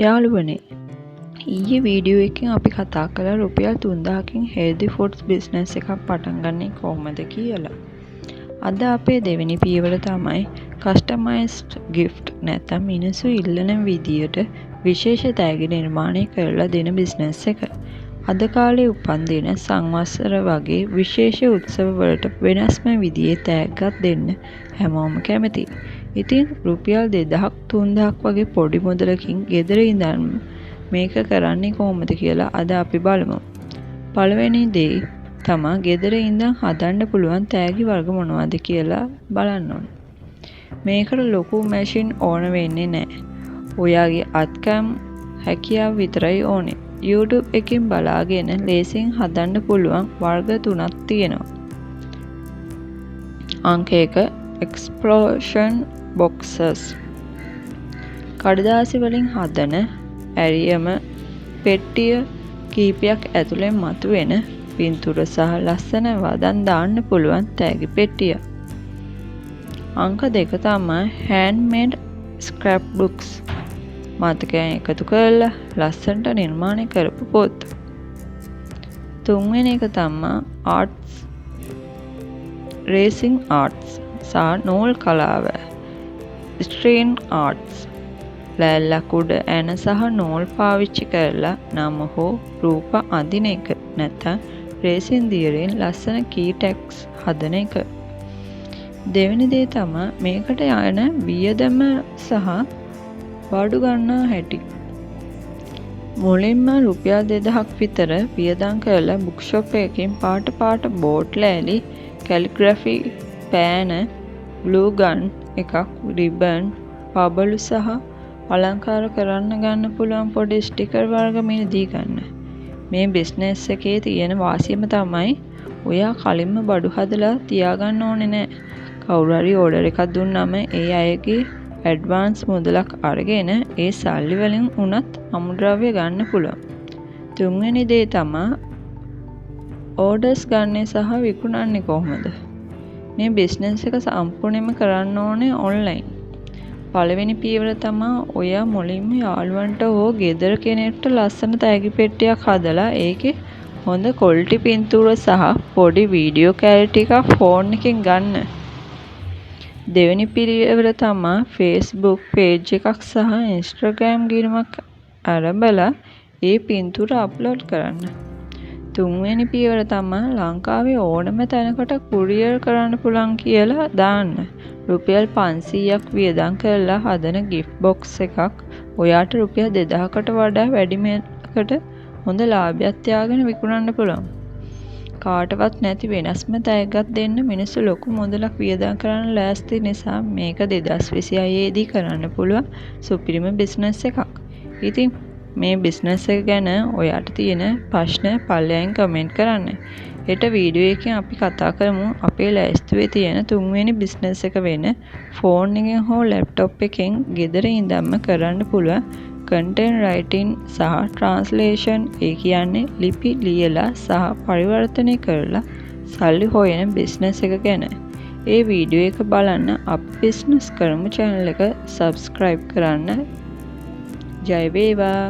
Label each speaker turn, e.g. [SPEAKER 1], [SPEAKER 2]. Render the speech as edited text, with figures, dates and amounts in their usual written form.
[SPEAKER 1] යාළුවනේ, ඊයේ වීඩියෝ එකෙන් අපි කතා කළා රුපියල් 3000කින් හෙල්දි ෆුඩ්ස් බිස්නස් එකක් පටන් ගන්නේ කොහොමද කියලා. අද අපේ දෙවෙනි පියවර තමයි කස්ටමයිස්ඩ් ගිෆ්ට් නැත්නම් මිනිස්සු ඉල්ලන විදියට විශේෂ තෑගි නිර්මාණය කරලා දෙන බිස්නස් එක. අද කාලේ උපන්දින සංවත්සර වගේ විශේෂ උත්සව වලට වෙනස්ම විදියේ තෑග්ගක් දෙන්න හැමෝම කැමතියි. ඉතින් රුපියල් 2000ක් 3000ක් වගේ පොඩි මුදලකින් ගෙදර ඉඳන් මේක කරන්නේ කොහොමද කියලා අද අපි බලමු. පළවෙනි දේ තමයි ගෙදර ඉඳන් හදන්න පුළුවන් තෑගි වර්ග මොනවද කියලා බලන්න ඕනේ. මේකට ලොකු මැෂින් ඕන වෙන්නේ නැහැ. ඔයාගේ අත්කම් හැකියාව විතරයි ඕනේ. YouTube එකකින් බලාගෙන ලේසියෙන් හදන්න පුළුවන් වර්ග 3ක් තියෙනවා. අංක 1 explosion boxes. කඩදාසි වලින් හදන ඇරියම පෙට්ටිය කීපයක් ඇතුලෙන් මතුවෙන පින්තූර සහ ලස්සන වදන් දාන්න පුළුවන් තෑගි පෙට්ටිය. අංක 2 තමයි handmade scrapbooks. මතකයන් එකතු කරලා ලස්සනට නිර්මාණය කරපු පොත්. තුන්වෙනි එක තමයි arts racing arts සහ නූල් කලාව. string arts ලෑල්ලක් උඩ ඇන සහ නූල් පාවිච්චි කරලා නම හෝ රූප අඳින එක. නැත්නම් රේසින් දියරින් ලස්සන කී ටැග්ස් හදන එක. දෙවෙනි දේ තමයි මේකට යන වියදම සහ බඩු ගන්නා හැටි. මුලින්ම රුපියල් 2000ක් විතර වියදම් කරලා බුක් ෂොප් එකකින් පාට බෝඩ් ලෑලි, කැලිග්‍රැෆි පෑන, ග්ලූ ගන් එකක්, රිබන්, පබළු සහ අලංකාර කරන්න ගන්න පුළුවන් පොඩි ස්ටිකර් වර්ග මිලදී ගන්න. මේ බිස්නස් එකේ තියෙන වාසියම තමයි ඔයා කලින්ම බඩු හදලා තියාගන්න ඕනේ නැහැ. කවුරු හරි ඕඩර් එකක් දුන්නාම ඒ අයගේ ඇඩ්වාන්ස් මුදලක් අරගෙන ඒ සල්ලි වලින් උනත් අමුද්‍රව්‍ය ගන්න පුළුවන්. තුන්වෙනි දේ තමයි ඕඩර්ස් ගන්න සහ විකුණන්නේ කොහොමද? මේ බිස්නස් එක සම්පූර්ණයෙන්ම කරන්න ඕනේ ඔන්ලයින්. පළවෙනි පියවර තමයි ඔයා මුලින්ම යාළුවන්ට හෝ ගෙදර කෙනෙක්ට ලස්සන තෑගි පෙට්ටියක් හදලා ඒකේ හොඳ ක්වොලිටි පින්තූර සහ පොඩි වීඩියෝ කැලිටි එකක් ෆෝන් එකෙන් ගන්න. දෙවෙනි පියවර තමයි Facebook page එකක් සහ Instagram ගිණුමක් ආරම්භලා ඒ පින්තූර අප්ලෝඩ් කරන්න. තුන්වෙනි පියවර තමයි ලංකාවේ ඕනම තැනකට කුරියර් කරන්න පුළුවන් කියලා දාන්න. රුපියල් 500ක් වියදම් කරලා හදන gift box එකක් ඔයාට රුපියල් 2000කට වඩා වැඩිමකට හොඳ ලාභයක් තියාගෙන විකුණන්න පුළුවන්. කාටවත් නැති වෙනස්ම තෑග්ගක් දෙන්න මිනිස්සු ලොකු මුදලක් වියදම් කරන්න ලෑස්ති නිසා මේක 2026 දී කරන්න පුළුවන් සුපිරිම බිස්නස් එකක්. ඉතින් මේ බිස්නස් එක ගැන ඔයාට තියෙන ප්‍රශ්න පල්ලෙයන් කමෙන්ට් කරන්න. හෙට වීඩියෝ එකෙන් අපි කතා කරමු අපේ ලැයිස්තුවේ තියෙන තුන්වෙනි බිස්නස් එක වෙන ෆෝන් එකෙන් හෝ ලැප්ටොප් එකෙන් ගෙදර ඉඳන්ම කරන්න පුළුවන් කන්ටෙන්ට් රයිටින් සහ ට්‍රාන්ස්ලේෂන්. ඒ කියන්නේ ලිපි ලියලා සහ පරිවර්තනය කරලා සල්ලි හොයන බිස්නස් එක ගැන. ඒ වීඩියෝ එක බලන්න අපි බිස්නස් කරමු channel එක subscribe කරන්න. ජය වේවා.